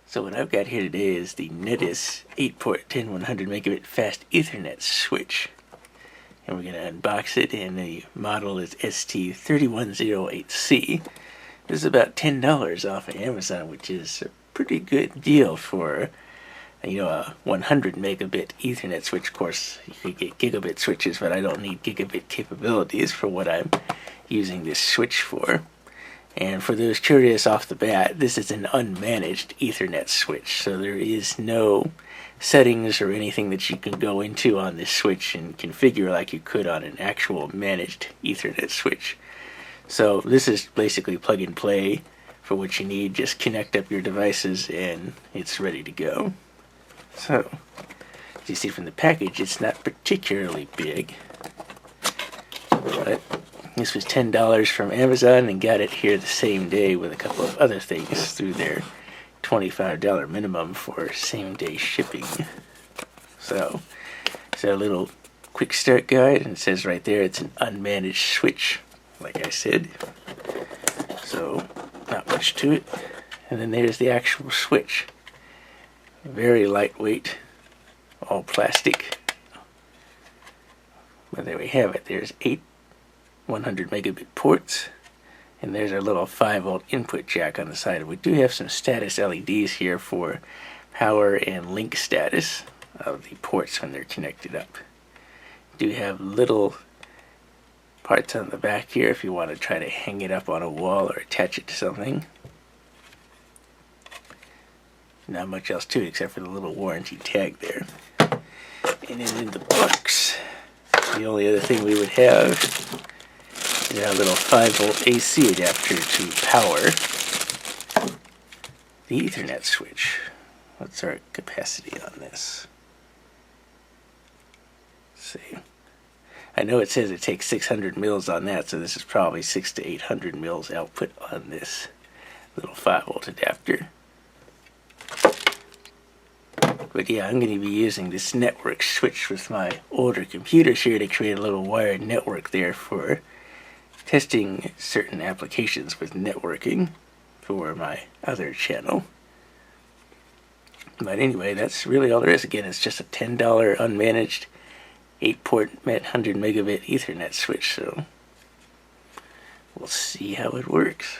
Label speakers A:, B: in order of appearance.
A: So what I've got here today is the Netis 8-port 10100 megabit fast Ethernet switch. And we're going to unbox it, and the model is ST3108C. This is about $10 off of Amazon, which is a pretty good deal for a 100 megabit Ethernet switch. Of course, you could get gigabit switches, but I don't need gigabit capabilities for what I'm using this switch for. And for those curious off the bat, this is an unmanaged Ethernet switch, so there is no settings or anything that you can go into on this switch and configure like you could on an actual managed Ethernet switch. So this is basically plug and play for what you need. Just connect up your devices and it's ready to go. So, as you see from the package, it's not particularly big, but this was $10 from Amazon, and got it here the same day with a couple of other things through their $25 minimum for same-day shipping. So, it's a little quick start guide, and it says right there it's an unmanaged switch, like I said. So, not much to it. And then there's the actual switch. Very lightweight, all plastic. But there we have it. There's 8 100 megabit ports, and there's our little 5-volt input jack on the side. We do have some status LEDs here for power and link status of the ports when they're connected up. We do have little parts on the back here if you want to try to hang it up on a wall or attach it to something. Not much else to it except for the little warranty tag there. And then in the box, the only other thing we would have is our little 5-volt AC adapter to power the Ethernet switch. What's our capacity on this? Let's see. I know it says it takes 600 mils on that, so this is probably 600 to 800 mils output on this little 5-volt adapter. But yeah, I'm going to be using this network switch with my older computers here to create a little wired network there for testing certain applications with networking for my other channel. But anyway, that's really all there is. Again, it's just a $10 unmanaged 8-port 100 megabit Ethernet switch, so we'll see how it works.